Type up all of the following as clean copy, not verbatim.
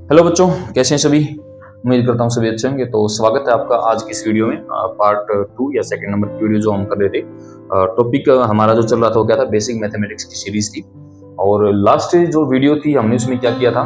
Hello बच्चों, कैसे हैं सभी। उम्मीद करता हूँ सभी अच्छे होंगे। तो स्वागत है आपका आज की इस वीडियो में, पार्ट 2 या सेकंड नंबर की वीडियो जो हम कर रहे थे। टॉपिक हमारा जो चल रहा था वो क्या था, बेसिक मैथमेटिक्स की सीरीज थी। और लास्ट जो वीडियो थी हमने उसमें क्या किया था,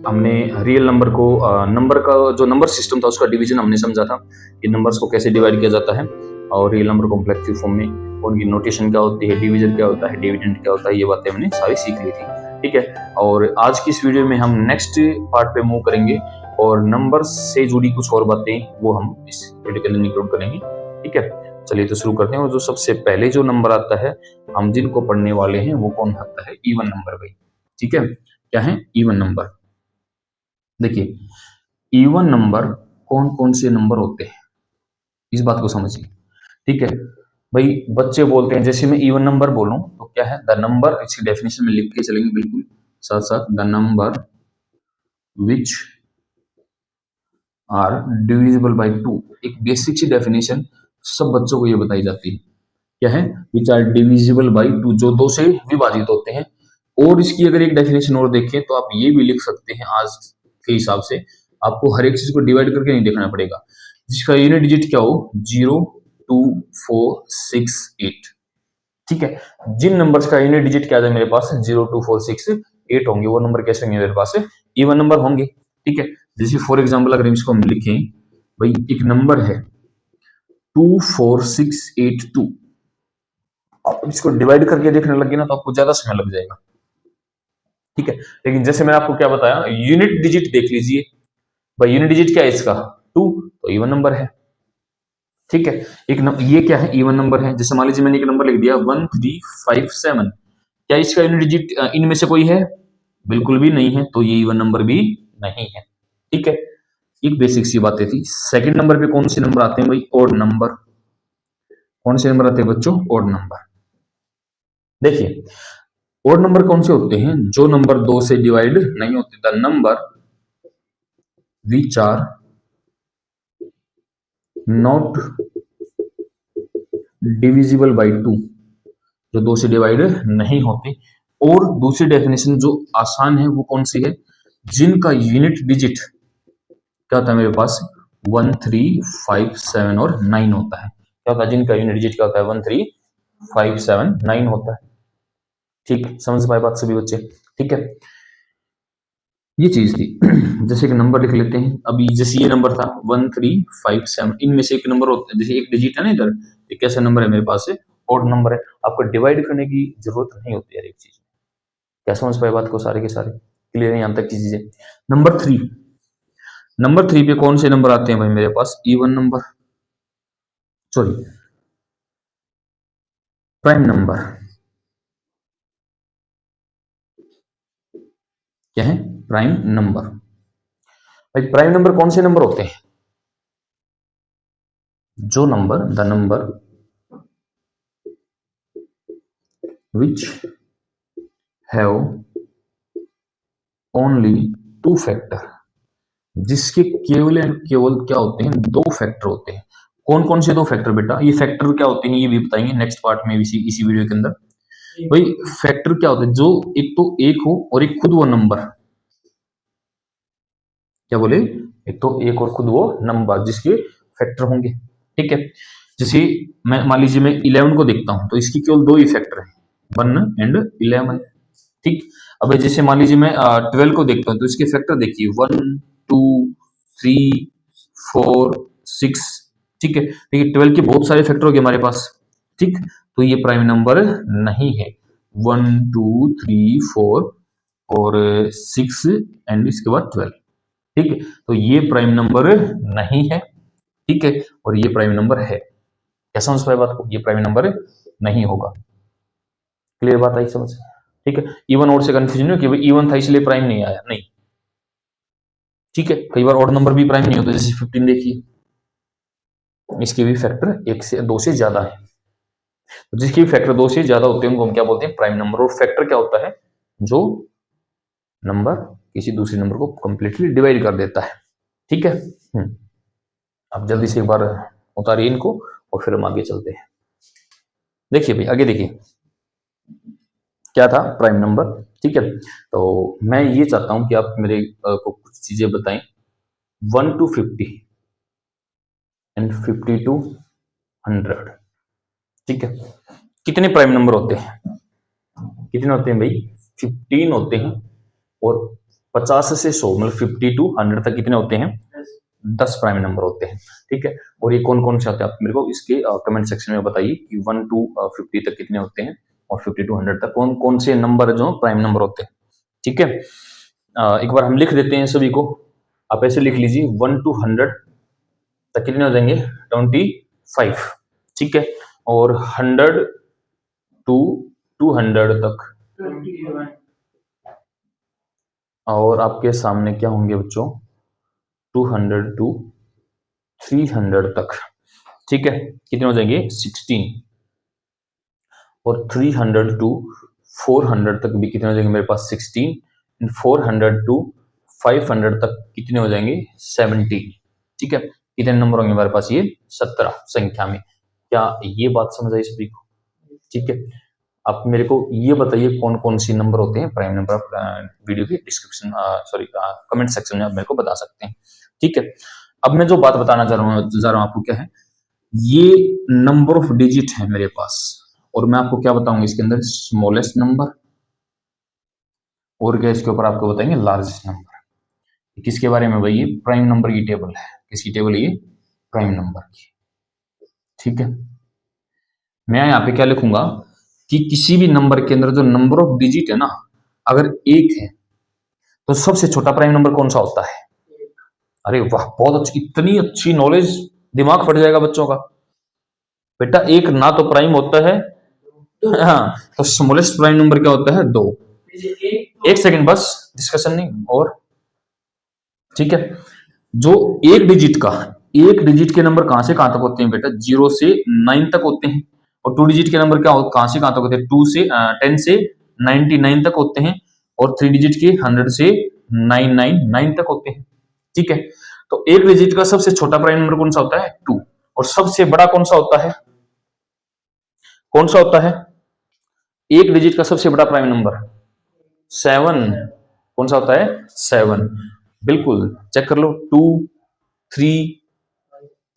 हमने रियल नंबर को, नंबर का जो नंबर सिस्टम था उसका डिवीजन हमने समझा था कि नंबर्स को कैसे डिवाइड किया जाता है और रियल नंबर कॉम्प्लेक्स फॉर्म में उनकी नोटेशन क्या होती है, डिवीजन क्या होता है, डिविडेंड क्या होता है, ये बातें हमने सारी सीख ली थी। ठीक है, और आज की इस वीडियो में हम नेक्स्ट पार्ट पे मूव करेंगे और नंबर से जुड़ी कुछ और बातें वो हम इस वीडियो के अंदर इंक्लूड करेंगे। ठीक है, चलिए तो शुरू करते हैं। और जो सबसे पहले जो नंबर आता है हम जिनको पढ़ने वाले हैं वो कौन आता है, इवन नंबर भाई। ठीक है, क्या है इवन नंबर। देखिए, इवन नंबर कौन कौन से नंबर होते हैं इस बात को समझिए। ठीक है भाई, बच्चे बोलते हैं जैसे मैं इवन नंबर बोलूं तो क्या है, द नंबर, इसकी डेफिनेशन में लिख के चलेंगे बिल्कुल साथ साथ, the number which are divisible by 2। एक बेसिक सी डेफिनेशन सब बच्चों को ये बताई जाती है, क्या है, विच आर डिविजिबल बाय 2, जो 2 से विभाजित होते हैं। और इसकी अगर एक डेफिनेशन और देखें तो आप ये भी लिख सकते हैं, आज के हिसाब से आपको हर एक चीज को डिवाइड करके नहीं देखना पड़ेगा, जिसका यूनिट डिजिट क्या हो, 0 2 4 6 8। ठीक है, जिन नंबर्स का यूनिट डिजिट क्या है मेरे पास 0 2 4 6 8 होंगे, वो नंबर कैसे होंगे मेरे पास, इवन नंबर होंगे। ठीक है, जैसे फॉर एग्जांपल अगर इसको हम लिखें, भाई एक नंबर है 2 4 6 8 2, आप इसको डिवाइड करके देखने लगे ना तो आपको ज्यादा समय लग जाएगा। ठीक है, लेकिन जैसे मैंने आपको क्या बताया, यूनिट डिजिट देख लीजिए भाई, यूनिट डिजिट क्या है इसका 2, तो इवन नंबर है। ठीक है, ये क्या है, इवन नंबर है। जैसे मान लीजिए मैंने एक नंबर लिख दिया 1 3 5 7, क्या इसका यूनिट डिजिट इनमें से कोई है, बिल्कुल भी नहीं है, तो ये इवन नंबर भी नहीं है। ठीक है, एक बेसिक सी बातें थी। सेकंड नंबर पे कौन से नंबर आते हैं भाई, ओड नंबर। कौन से नंबर आते हैं बच्चों, ओड नंबर। देखिए, ओड नंबर कौन से होते हैं, जो नंबर 2 से डिवाइड नहीं होते, the number which are not divisible by 2, जो 2 से डिवाइड नहीं होते। और दूसरी डेफिनेशन जो आसान है वो कौन सी है, जिनका यूनिट डिजिट क्या होता है मेरे पास 1 3 5 7 और 9 होता है। क्या होता है, जिनका यूनिट डिजिट क्या होता है 1 3 5 7 9 होता है। ठीक, समझ पाए बात सभी बच्चे। ठीक है, ये चीज थी। जैसे एक नंबर लिख लेते हैं, अभी जैसे ये नंबर था 1 3 5 7, इनमें से एक नंबर होता है, जैसे एक डिजिट है ना इधर, एक कैसा नंबर है मेरे पास, ओड नंबर है। आपको डिवाइड करने की जरूरत नहीं होती यार एक चीज। क्या समझ पाए बात को, सारे के सारे क्लियर है यहाँ तक की चीजें। नंबर 3, नंबर 3 पे कौन से नंबर आते हैं भाई मेरे पास, even number, sorry prime number. क्या है, प्राइम नंबर। भाई प्राइम नंबर कौन से नंबर होते हैं, जो number, the number which have only 2 factor, जिसके केवल एंड केवल क्या होते हैं, 2 फैक्टर होते हैं। कौन कौन से 2 फैक्टर बेटा, ये फैक्टर क्या होते हैं ये भी बताएंगे नेक्स्ट पार्ट में, इसी वीडियो के अंदर। भाई फैक्टर क्या होते हैं, जो एक तो एक हो और एक खुद वो नंबर, क्या बोले, एक तो एक और खुद वो नंबर जिसके फैक्टर होंगे। ठीक है, जैसे मैं मान लीजिए मैं 11 को देखता हूं तो इसकी केवल 2 ही फैक्टर है, 1 एंड 11। ठीक, अब जैसे मान लीजिए मैं 12 को देखता हूं तो इसके फैक्टर देखिए 1 2 3 4 6। ठीक है, देखिए 12 के बहुत सारे फैक्टर हो गए हमारे पास। ठीक, तो ये प्राइम नंबर नहीं है, 1 2 3 4 और 6 एंड इसके बाद 12। ठीक है, तो ये प्राइम नंबर नहीं है। ठीक है, और ये प्राइम नंबर है। क्या समझ पाए बात को, ये प्राइम नंबर नहीं होगा। क्लियर बात आई समझ। ठीक है, इवन और से कंफ्यूजन हो कि भाई इवन था इसलिए प्राइम नहीं आया, नहीं। ठीक है, कई बार ऑड नंबर भी प्राइम नहीं होता, जैसे 15 देखिए, इसके भी फैक्टर 1 से 2 से ज्यादा है, तो जिसके फैक्टर 2 से ज्यादा होते हैं उनको हम क्या बोलते हैं, प्राइम नंबर। और फैक्टर क्या होता है, जो नंबर किसी दूसरे नंबर को कंप्लीटली डिवाइड कर देता है। ठीक है, अब जल्दी से एक बार उतारिए इनको और फिर हम आगे चलते हैं। देखिए भाई आगे देखिए क्या था, प्राइम नंबर। ठीक है, तो मैं ये चाहता हूं कि आप मेरे को कुछ चीजें बताएं। 1 to 50 एंड 50 to 100, ठीक है, कितने प्राइम नंबर होते हैं? कितने होते हैं भाई? 15 होते हैं। और 50 से 100 मतलब 50 to 100 तक कितने होते हैं? 10 प्राइम नंबर होते हैं। ठीक है, और ये कौन कौन से आते हैं आप मेरे को इसके कमेंट सेक्शन में बताइए कि 1 to 50 तक कितने होते हैं और 50 to 100 तक कौन कौन से नंबर जो प्राइम नंबर होते हैं। ठीक है, एक बार हम लिख देते हैं सभी को। आप ऐसे लिख लीजिए 1 to 100 तक कितने हो जाएंगे? 25। ठीक है, और 100 to 200 तक 21। और आपके सामने क्या होंगे बच्चों? 200 to 300 तक। ठीक है, कितने हो जाएंगे? 16। और 300 to 400 तक भी कितने हो जाएंगे मेरे पास? 16। 400 to 500 तक कितने हो जाएंगे? 17। ठीक है, कितने नंबर होंगे हमारे पास? ये 17 संख्या में। क्या ये बात समझ आई सभी को? ठीक है, आप मेरे को ये बताइए कौन कौन सी नंबर होते हैं प्राइम नंबर। वीडियो के डिस्क्रिप्शन कमेंट सेक्शन में आप मेरे को बता सकते हैं। ठीक है, अब मैं जो बात बताना चाह रहा हूँ आपको क्या है, ये नंबर ऑफ डिजिट है मेरे पास, और मैं आपको क्या बताऊंगा इसके अंदर? स्मॉलेस्ट नंबर, और क्या इसके ऊपर आपको बताएंगे? Largest number. किसके बारे में भाई? ये प्राइम नंबर की टेबल है। किसकी टेबल? ये प्राइम नंबर की। ठीक है, मैं यहाँ पे क्या लिखूंगा कि किसी भी नंबर के अंदर जो नंबर ऑफ डिजिट है ना, अगर 1 है तो सबसे छोटा प्राइम नंबर कौन सा होता है? अरे वाह, बहुत अच्छी, इतनी अच्छी नॉलेज, दिमाग फट जाएगा बच्चों का। बेटा 1 ना तो प्राइम होता है, हाँ, तो स्मॉलेस्ट प्राइम नंबर क्या होता है? 2। एक सेकंड बस, डिस्कशन नहीं और। ठीक है, जो एक डिजिट के नंबर कहां से कहां तक होते हैं बेटा? 0 से 9 तक होते हैं। और 2 डिजिट के नंबर क्या कहां से कहां तक होते हैं? 10 से 99 तक होते हैं। और 3 डिजिट के 100 से 999 तक होते हैं। ठीक है, तो एक डिजिट का सबसे छोटा प्राइम नंबर कौन सा होता है? 2। और सबसे बड़ा कौन सा होता है? कौन सा होता है? एक डिजिट का सबसे बड़ा प्राइम नंबर 7। कौन सा होता है? 7। बिल्कुल, चेक कर लो। 2, 3,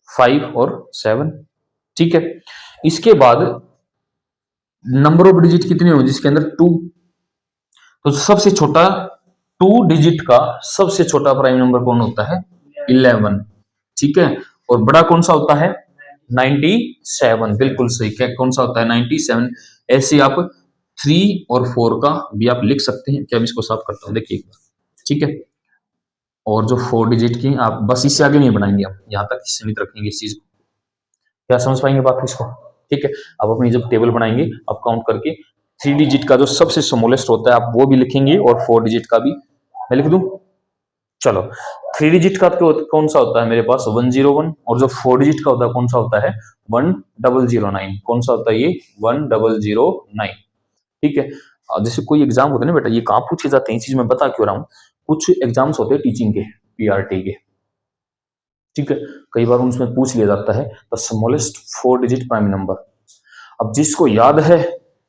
5 और 7। ठीक है, इसके बाद नंबर ऑफ डिजिट कितने हो जिसके अंदर 2? तो सबसे छोटा 2 डिजिट का सबसे छोटा प्राइम नंबर कौन होता है? 11। ठीक है, और बड़ा कौन सा होता है? 97। बिल्कुल सही, क्या कौन सा होता है? 97। ऐसे आप 3 और 4 का भी आप लिख सकते हैं। क्या मैं इसको साफ करता हूं, देखिए एक बार। ठीक है, और जो 4 डिजिट की आप बस इससे आगे नहीं बढ़ाएंगे, हम यहां तक सीमित रखेंगे इस चीज को। क्या समझ पाएंगे बात इसको? ठीक है, आप अपनी जब टेबल बनाएंगे आप काउंट करके 3 डिजिट का जो सबसे स्मॉलेस्ट होता है आप वो भी लिखेंगे, और 4 डिजिट का भी मैं लिख दूं। चलो, 3 डिजिट का तो कौन सा होता है मेरे पास? 101। और जो 4 डिजिट का होता है कौन सा होता है? 1009। कौन सा होता है ये? 1009। ठीक है, जैसे कोई एग्जाम होता है ना बेटा, ये कहाँ पूछे जाते हैं, ये चीज मैं बता क्यों रहा हूँ। कुछ एग्जाम्स होते हैं टीचिंग के, पीआरटी के। ठीक है, कई बार उनमें पूछ लिया जाता है the smallest 4 digit prime number. अब जिसको याद है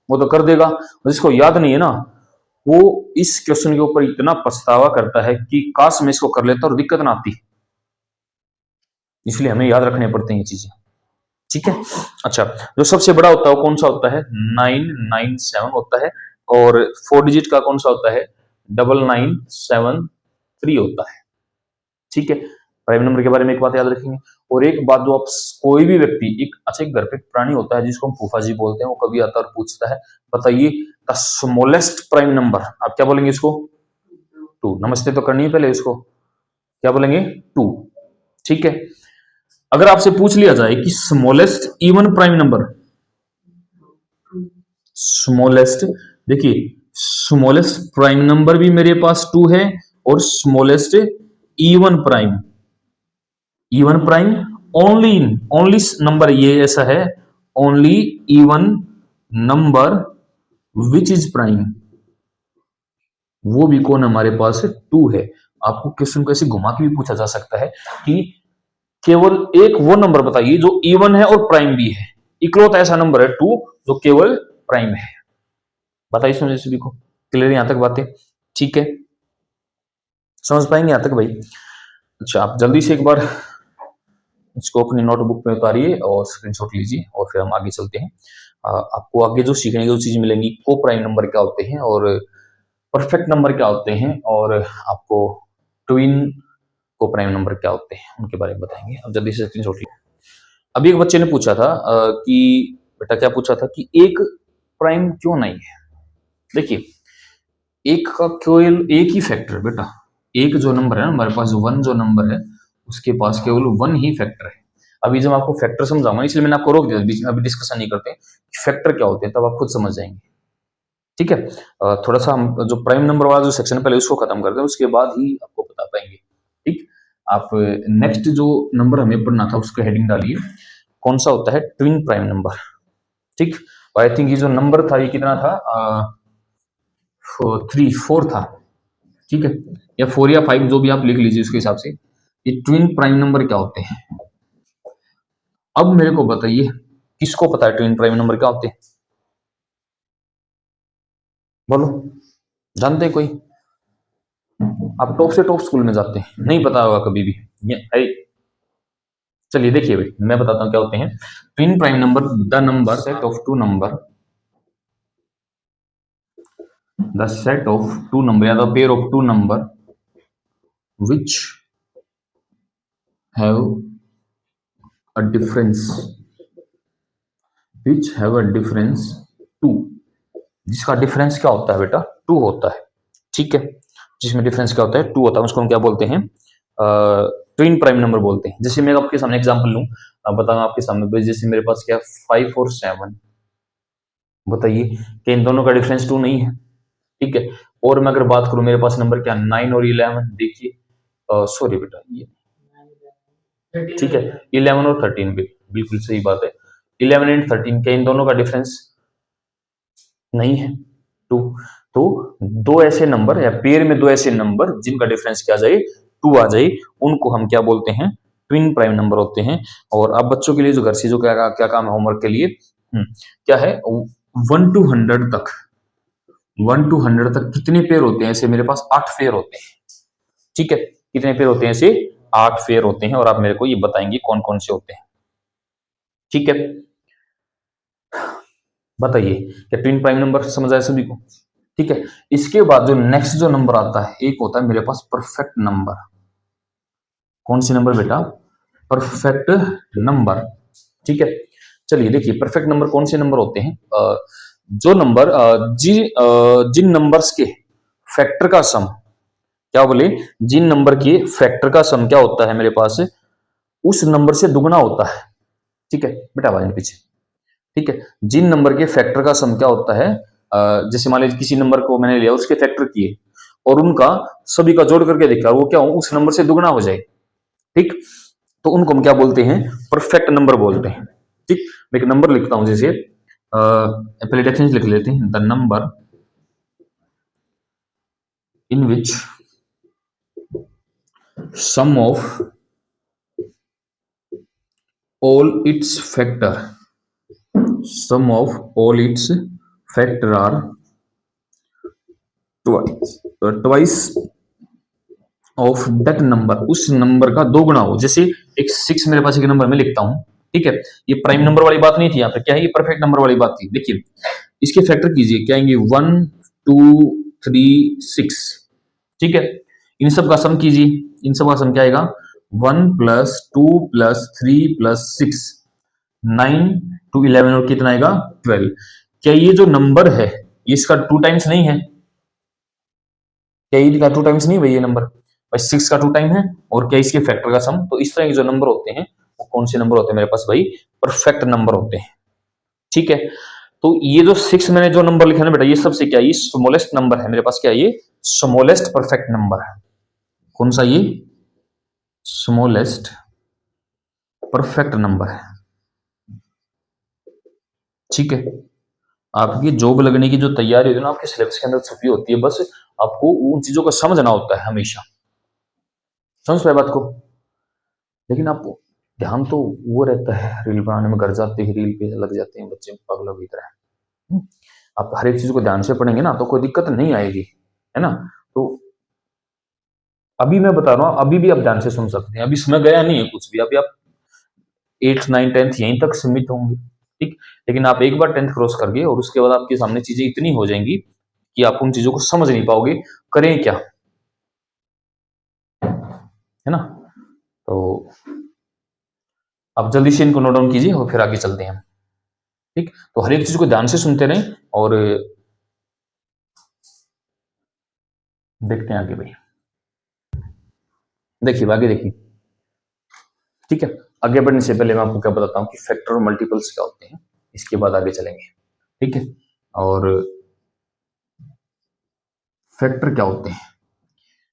वो तो कर देगा, जिसको याद नहीं है ना, वो इस क्वेश्चन के ऊपर इतना पछतावा करता है कि काश मैं इसको कर लेता और दिक्कत ना आती। इसलिए हमें याद रखने पड़ते हैं ये चीजें। ठीक है, अच्छा, जो सबसे बड़ा होता है वो कौन सा होता है? 997 होता है। और 4 डिजिट का कौन सा होता है? 9973 होता है। ठीक है, प्राइम नंबर के बारे में एक बात याद रखेंगे। और एक बात जो आप, कोई भी व्यक्ति, एक अच्छा एक घर पे प्राणी होता है जिसको हम फूफा जी बोलते हैं, वो कभी आता है और पूछता है बताइए द स्मॉलेस्ट प्राइम नंबर, आप क्या बोलेंगे इसको? 2। नमस्ते तो करनी है पहले इसको, क्या बोलेंगे? 2। ठीक है, अगर आपसे पूछ लिया जाए कि smallest even prime number, smallest, देखिए स्मॉलेस्ट प्राइम नंबर भी मेरे पास 2 है, और smallest even prime only number ये ऐसा है, only even number which is prime, वो भी कौन हमारे पास 2 है। आपको क्वेश्चन को ऐसे घुमा के भी पूछा जा सकता है कि केवल एक वो नंबर बताइए जो इवन है और प्राइम भी है। इकलौता ऐसा नंबर है 2 जो केवल प्राइम है। बताइए समझे सभी को। क्लियर यहाँ तक बातें? ठीक है, समझ पाएंगे यहाँ तक भाई? अच्छा, आप जल्दी से एक बार इसको अपनी नोटबुक में उतारिए और स्क्रीनशॉट लीजिए और फिर हम आगे चलते हैं। आपको आगे जो सीखने की जो चीज मिलेंगी, को प्राइम नंबर क्या होते हैं और परफेक्ट नंबर क्या होते हैं, और आपको ट्विन को प्राइम नंबर क्या होते हैं उनके बारे में बताएंगे। अब जल्दी से स्क्रीनशॉट लीजिए। अभी एक बच्चे ने पूछा था कि बेटा क्या पूछा था कि एक प्राइम क्यों नहीं है। देखिए, एक का केवल एक ही फैक्टर है बेटा, एक जो नंबर है ना हमारे पास, वन जो नंबर है उसके पास केवल वन ही फैक्टर है। अभी जब आपको फैक्टर समझाऊंगा, इसलिए मैंने आपको रोक दिया बीच में, अभी डिस्कशन नहीं करते फैक्टर क्या होते हैं, तब आप खुद समझ जाएंगे। ठीक है, थोड़ा सा हम जो प्राइम नंबर वाला जो सेक्शन है पहले उसको खत्म करते हैं, उसके बाद ही आपको बता पाएंगे। ठीक, आप नेक्स्ट जो नंबर हमें पढ़ना था उसका हेडिंग डालिए, कौन सा होता है ट्विन प्राइम नंबर। ठीक, आई थिंक ये जो नंबर था ये कितना था, 4 था। ठीक है, या 4 या 5 जो भी आप लिख लीजिए उसके हिसाब से। ये ट्विन प्राइम नंबर क्या होते हैं, अब मेरे को बताइए किसको पता है ट्विन प्राइम नंबर क्या होते हैं? बोलो, जानते हैं कोई? आप टॉप से टॉप स्कूल में जाते हैं, नहीं पता होगा कभी भी ये। चलिए देखिए भाई, मैं बताता हूं क्या होते हैं twin prime number. The number set of two number, the set of two number या the pair of two number which have a difference, which have a difference 2, जिसका डिफरेंस क्या होता है बेटा, 2 होता है। ठीक है, जिसमें डिफरेंस क्या होता है, 2 होता है, उसको हम क्या बोलते हैं, ट्विन प्राइम नंबर बोलते हैं। जैसे मैं आपके सामने एग्जांपल लूं, बताऊं आपके सामने, जैसे मेरे पास क्या 5 और 7, बताइए कि इन दोनों का डिफरेंस 2 नहीं है। ठीक है, और मैं अगर बात करूं मेरे पास नंबर क्या 9 और 11, देखिए सॉरी बेटा ये, ठीक है 11 और 13 बिल्कुल सही बात है, 11 एंड 13 के इन दोनों का डिफरेंस नहीं है 2। तो दो ऐसे नंबर या पेयर में दो ऐसे नंबर जिनका डिफरेंस क्या आ जाए 2 आ जाए, उनको हम क्या बोलते हैं, ट्विन प्राइम नंबर होते हैं। और अब बच्चों के लिए जो घर से जो क्या काम है होमवर्क के लिए, क्या है 1 to 100 तक, 1 to 100 तक कितने पेयर होते हैं ऐसे, मेरे पास 8 पेयर होते हैं। ठीक है, कितने पेयर होते हैं ऐसे, 8 पेयर होते हैं, और आप मेरे को ये बताएंगे कौन कौन से होते हैं। ठीक है, बताइए क्या ट्विन प्राइम नंबर समझ आया सभी को? ठीक है, इसके बाद जो नेक्स्ट जो नंबर आता है, एक होता है मेरे पास परफेक्ट नंबर। कौन सी नंबर बेटा, परफेक्ट नंबर। ठीक है, चलिए देखिए परफेक्ट नंबर कौन से नंबर होते हैं, जो नंबर जिन नंबर्स के फैक्टर का सम, क्या बोले, जिन नंबर के फैक्टर का सम क्या होता है मेरे पास, उस नंबर से दुगना होता है। ठीक है बेटा, आवाज पीछे। ठीक है, जिन नंबर के फैक्टर का सम क्या होता है, जैसे मान लीजिए किसी नंबर को मैंने लिया, उसके फैक्टर किए और उनका सभी का जोड़ करके देखा, वो क्या हो, उस नंबर से दुगना हो जाए। ठीक, तो उनको हम क्या बोलते हैं, परफेक्ट नंबर बोलते हैं। ठीक, मैं एक नंबर लिखता हूं, जैसे पहले डेफिनेशन लिख लेते हैं, the number in which sum of all its factor, sum of all its factor are twice of that number, उस नंबर का दो गुना हो। जैसे एक 6 मेरे पास एक नंबर में लिखता हूं, ठीक है, ये प्राइम नंबर वाली बात नहीं थी, यहाँ पे क्या है, ये परफेक्ट नंबर वाली बात थी। देखिए इसके फैक्टर कीजिए, क्या आएंगे 1 2 3 6। ठीक है, इन सब का सम कीजिए, इन सब का सम क्या आएगा 1 + 2 + 3 + 6, 9 to 11 और कितना आएगा 12। क्या ये जो नंबर है ये इसका 2 टाइम्स नहीं है, क्या ये का 2 टाइम्स नहीं भाई, ये नंबर भाई 6 का 2 टाइम है, और क्या इसके फैक्टर का सम। तो इस तरह के जो नंबर होते हैं वो कौन से नंबर होते हैं मेरे पास भाई, परफेक्ट नंबर होते हैं। ठीक है, तो ये जो 6 मैंने जो नंबर लिखा है ना बेटा, ये सबसे क्या, ये स्मॉलेस्ट नंबर है मेरे पास, क्या ये स्मॉलेस्ट परफेक्ट नंबर है। कौन सा, ये स्मॉलेस्ट परफेक्ट नंबर है। ठीक है, आपकी जॉब लगने की जो तैयारी होती है ना, आपके सिलेबस के अंदर छुपी होती है, बस आपको उन चीजों को समझना होता है हमेशा। समझ पाए बात को? लेकिन आप ध्यान तो वो रहता है, रील बनाने में घर जाते ही रील पे लग जाते हैं बच्चे पागलों की तरह। आप हर एक चीज को ध्यान से पढ़ेंगे ना तो कोई दिक्कत नहीं आएगी, है ना। तो अभी मैं बता रहा हूँ, अभी भी आप ध्यान से सुन सकते हैं, अभी समय गया नहीं है कुछ भी, अभी आप 8th 9th 10th यहीं तक सीमित होंगे, ठीक। लेकिन आप एक बार 10th क्रॉस कर गए और उसके बाद आपके सामने चीजें इतनी हो जाएंगी कि आप उन चीजों को समझ नहीं पाओगे, करें क्या, है ना। तो आप जल्दी से इनको नोट डाउन कीजिए और फिर आगे चलते हैं, ठीक। तो हर एक चीज को ध्यान से सुनते रहें और देखते हैं आगे भाई। देखिए आगे देखिए, ठीक है। आगे बढ़ने से पहले मैं आपको क्या बताता हूँ कि फैक्टर और मल्टीपल्स क्या होते हैं, इसके बाद आगे चलेंगे, ठीक है। और फैक्टर क्या होते हैं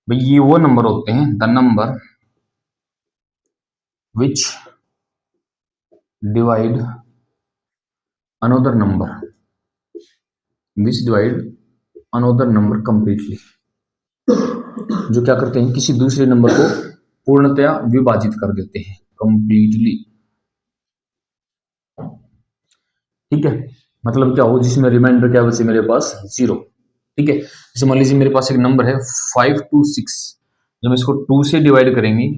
भाई, ये वो नंबर होते हैं, the number which divide another number, which divide another number completely, जो क्या करते हैं किसी दूसरे नंबर को पूर्णतया विभाजित कर देते हैं, कंप्लीटली, ठीक है। मतलब क्या हो, जिसमें रिमाइंडर क्या बचे मेरे पास 0, ठीक है। जैसे मान लीजिए मेरे पास एक नंबर है 526, जब इसको 2 से डिवाइड करेंगे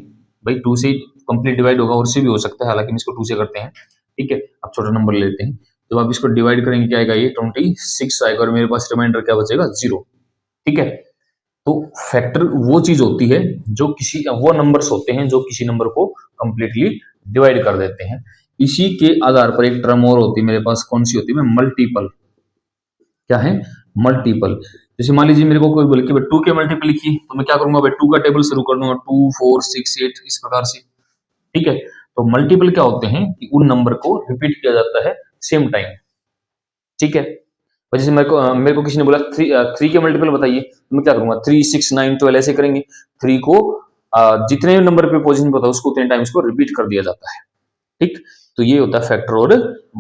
भाई, 2 से कंप्लीट डिवाइड होगा और से भी हो सकता है, हालांकि हम इसको 2 से करते हैं, ठीक है। अब छोटा नंबर लेते हैं, जब आप इसको डिवाइड करेंगे क्या आएगा, ये 26 आएगा और मेरे पास रिमाइंडर क्या बचेगा 0, ठीक है। तो फैक्टर वो चीज होती है जो किसी, वो नंबर्स होते हैं जो किसी नंबर को कंप्लीटली डिवाइड कर देते हैं। इसी के आधार पर एक टर्म और होती है मेरे पास, कौन सी होती है, मल्टीपल। क्या है, मल्टीपल। जैसे मान लीजिए मेरे को कोई बोले कि भाई 2 के मल्टीपल लिखिए, तो मैं क्या करूंगा भाई, 2 का टेबल शुरू कर दूंगा, 2 4 6 8 इस प्रकार से, ठीक है। तो मल्टीपल क्या होते हैं कि उन नंबर को रिपीट किया जाता है सेम टाइम, ठीक है। और जैसे मेरे को किसी ने बोला 3 के मल्टीपल बताइए, तो मैं क्या करूंगा, 3 6 9 12 ऐसे करेंगे। 3 को जितने नंबर पे पोजीशन पता है उसको उतने टाइम्स को रिपीट कर दिया जाता है, ठीक। तो ये होता है फैक्टर और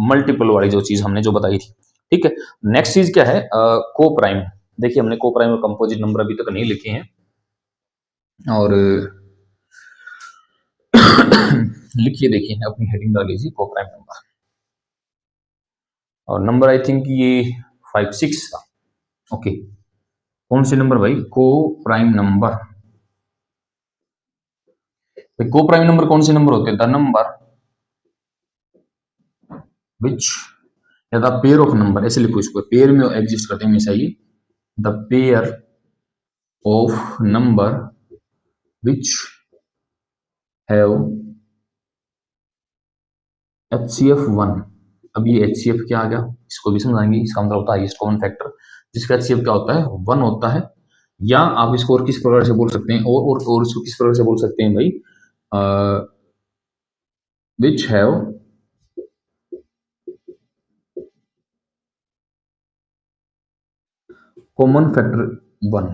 मल्टीपल वाली जो चीज हमने जो बताई थी, ठीक है। नेक्स्ट चीज क्या है, को प्राइम। देखिए हमने को प्राइम और कंपोजिट नंबर अभी तक नहीं लिखे हैं, और लिखिए, देखिए अपनी हेडिंग डाल लीजिए, को प्राइम नंबर, और नंबर आई थिंक ये 5 6 था, ओके। कौन से नंबर भाई, को प्राइम नंबर। को प्राइम नंबर कौन से नंबर होते हैं, द नंबर विच, या द पेयर ऑफ नंबर, ऐसे लिखो इसको, पेयर में एग्जिस्ट करते हैं हमेशा ये, the pair of number which have HCF 1। अब ये HCF क्या आ गया, इसको भी समझाएंगे। इसका मतलब होता है हाईएस्ट कॉमन फैक्टर, जिसका HCF क्या होता है, 1 होता है। या आप इसको और किस प्रकार से बोल सकते हैं, और इसको किस प्रकार से बोल सकते हैं भाई, विच हैव कॉमन फैक्टर 1,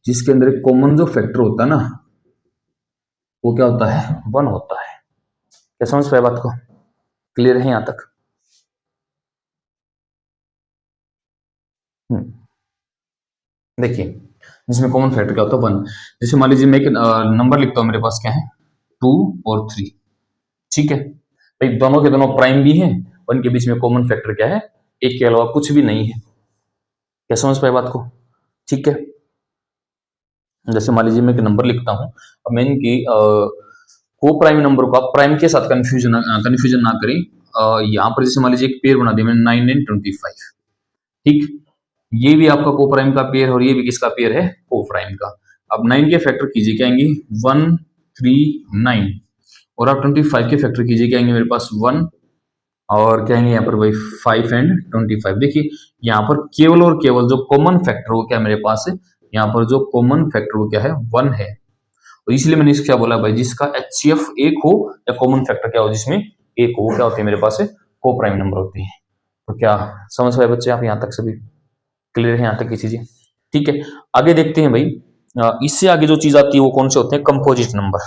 जिसके अंदर एक कॉमन जो फैक्टर होता है ना, वो क्या होता है, 1 होता है। क्या समझ पाए बात को, क्लियर है यहां तक। देखिए जिसमें कॉमन फैक्टर क्या होता है, 1। जैसे मान लीजिए मैं एक नंबर लिखता हूं, मेरे पास क्या है 2 और 3, ठीक है भाई, दोनों के दोनों प्राइम भी हैं, और इनके बीच में कॉमन फैक्टर क्या है, एक के अलावा कुछ भी नहीं है। क्या समझ पाए बात को, ठीक है। जैसे मान लीजिए मैं एक नंबर लिखता हूं, अब मैं इनकी को प्राइम नंबर को आप प्राइम के साथ कंफ्यूजन ना करें। यहाँ पर जैसे मान लीजिए एक पेयर बना दिया मैंने 9 9 25, ठीक। ये भी आपका को प्राइम का पेयर और ये भी किसका पेयर है, को प्राइम का। अब 9 के फैक्टर कीजिए, क्या आएंगे 1 3 9, और आप 25 के फैक्टर कीजिए, क्या आएंगे मेरे पास 1, और क्या आएंगे यहाँ पर भाई 5 एंड 25। देखिए यहाँ पर केवल और केवल जो कॉमन फैक्टर वो क्या मेरे पास है, यहाँ पर जो कॉमन फैक्टर वो क्या है, 1 है। और इसलिए मैंने इसको क्या बोला भाई, जिसका HCF 1 हो या कॉमन फैक्टर क्या हो जिसमें 1 हो, वो क्या होते हैं मेरे पास है, को प्राइम नंबर होते हैं। तो क्या समझ पाए बच्चे आप, यहाँ तक सभी क्लियर है, यहाँ तक की चीजें, ठीक है। आगे देखते हैं भाई, इससे आगे जो चीज आती है वो कौन से होते हैं, कंपोजिट नंबर।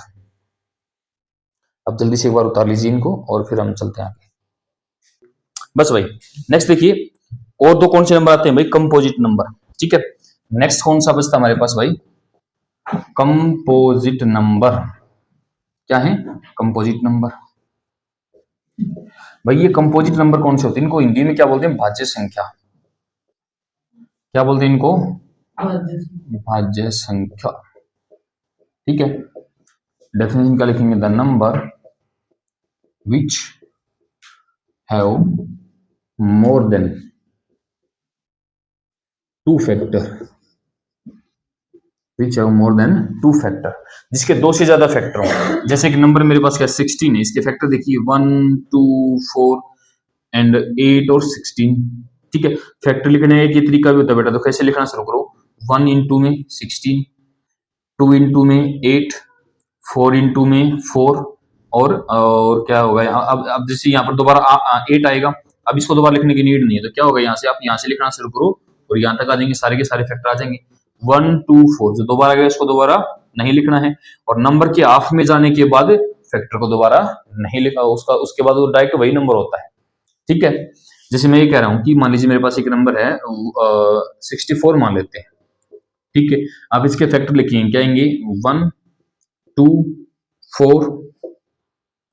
अब जल्दी से एक बार उतार लीजिए इनको और फिर हम चलते हैं आगे। बस भाई नेक्स्ट देखिए, और दो कौन से नंबर आते हैं भाई, कंपोजिट नंबर, ठीक है। नेक्स्ट कौन सा बचता हमारे पास भाई, कंपोजिट नंबर। क्या है, कंपोजिट नंबर। भाई ये कंपोजिट नंबर कौन से होते हैं, इनको हिंदी में क्या बोलते हैं, भाज्य संख्या। क्या बोलते हैं इनको? भाज्य भाज्य संख्या। ठीक है, डेफिनेशन क्या लिखेंगे? The number which have more than 2 factor, which have more than 2 factor, जिसके 2 से ज्यादा फैक्टर हो। जैसे कि नंबर मेरे पास क्या 16 है, इसके फैक्टर देखिए 1 2 4 एंड 8 और 16। ठीक है, फैक्टर लिखने का ये तरीका भी होता है बेटा, तो कैसे लिखना शुरू करो? 1 इंटू में 16, 2 इंटू में 8, 4 इंटू में 4 और क्या होगा? अब जैसे यहाँ पर दोबारा 8 आएगा, अब इसको दोबारा लिखने की नीड नहीं है, तो क्या होगा? यहाँ से आप यहाँ से लिखना शुरू करो और यहाँ तक आ जाएंगे, सारे के सारे फैक्टर आ जाएंगे। 1 2 4 जो दोबारा गया इसको दोबारा नहीं लिखना है, और नंबर के हाफ में जाने के बाद फैक्टर को दोबारा नहीं लिखा, उसके बाद वो डायरेक्ट वही नंबर होता है। ठीक है, जैसे मैं ये कह रहा हूँ कि मान लीजिए मेरे पास एक नंबर है 64 मान लेते हैं। ठीक है, आप इसके फैक्टर लिखिए, क्या आएंगे? 1 2 4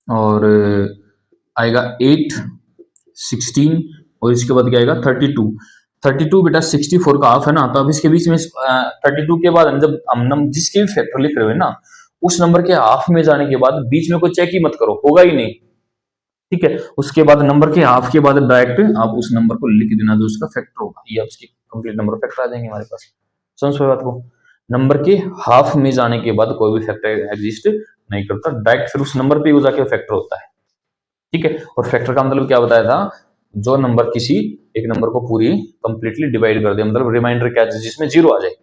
और आएगा 8 16 और इसके बाद क्या आएगा? 32। 32 बेटा 64 का हाफ है ना, तो अब इसके बीच में 32 के बाद जब हम जिसके भी फैक्टर लिख रहे हो ना, उस नंबर के हाफ में जाने के बाद बीच में कोई चेक ही मत करो, होगा ही नहीं। ठीक है, उसके बाद नंबर के हाफ के बाद डायरेक्ट आप उस नंबर को लिख देना जो उसका फैक्टर होगा, ये उसकी कंप्लीट नंबर फैक्टर आ जाएंगे हमारे पास। समझ पाए बात को? नंबर के हाफ में जाने के बाद कोई भी फैक्टर एग्जिस्ट नहीं करता, डायरेक्ट फिर उस नंबर पे वो जाके फैक्टर होता है। ठीक है, और फैक्टर का मतलब क्या बताया था? जो नंबर किसी एक नंबर को पूरी कंप्लीटली डिवाइड कर दे, मतलब रिमाइंडर क्या है जिसमें 0 आ जाए।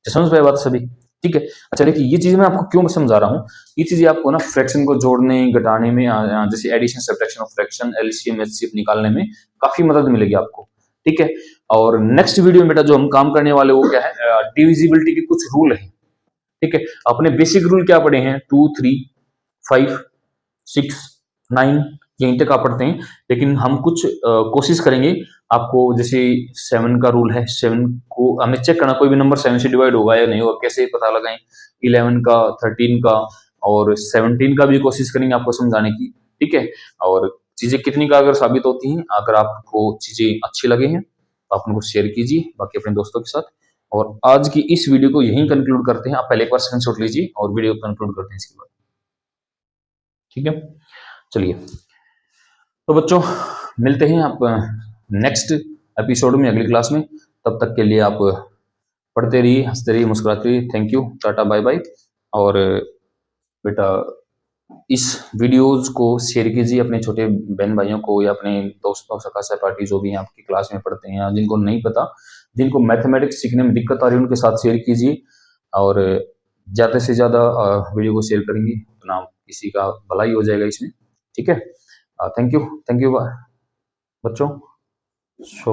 समझ पाए बात सभी? ठीक है, अच्छा देखिए ये चीज मैं आपको क्यों समझा रहा हूँ, ये चीजें आपको ना फ्रैक्शन को जोड़ने घटाने में, जैसे addition subtraction of fraction, LCM HCF निकालने में काफी मदद मिलेगी आपको। ठीक है, और नेक्स्ट वीडियो में बेटा जो हम काम करने वाले वो क्या है? डिविजिबिलिटी के कुछ रूल है। ठीक है, अपने बेसिक रूल क्या पढ़े हैं? 2 3 5 6 9 यहीं तक आप पढ़ते हैं, लेकिन हम कुछ कोशिश करेंगे आपको, जैसे 7 का रूल है, 7 को हमें चेक करना कोई भी नंबर 7 से डिवाइड होगा या नहीं होगा, कैसे पता लगाएं? 11 का, 13 का और 17 का भी कोशिश करेंगे आपको समझाने की। ठीक है, और चीजें कितनी का अगर साबित होती हैं, अगर आपको चीजें अच्छी लगे हैं तो आप उनको शेयर कीजिए बाकी अपने दोस्तों के साथ। और आज की इस वीडियो को यहीं कंक्लूड करते हैं, आप पहले एक बार स्क्रीनशॉट लीजिए और वीडियो कंक्लूड करते हैं इसके बाद। ठीक है, चलिए तो बच्चों मिलते हैं आप नेक्स्ट एपिसोड में, अगली क्लास में। तब तक के लिए आप पढ़ते रहिए, हंसते रहिए, मुस्कुराते रहिए। Thank you, tata, bye bye. और बेटा इस वीडियोस को शेयर कीजिए अपने छोटे बहन भाइयों को या अपने दोस्तों, सखा सहपाठी जो भी हैं आपकी क्लास में पढ़ते हैं, या जिनको नहीं पता, जिनको मैथमेटिक्स सीखने में दिक्कत आ रही है, उनके साथ शेयर कीजिए। और ज़्यादा से ज़्यादा वीडियो को शेयर करेंगे उतना किसी का भलाई हो जाएगा इसमें। ठीक है, थैंक यू बच्चों। सो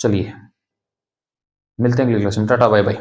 चलिए मिलते हैं अगली क्लास में, टाटा बाय बाय।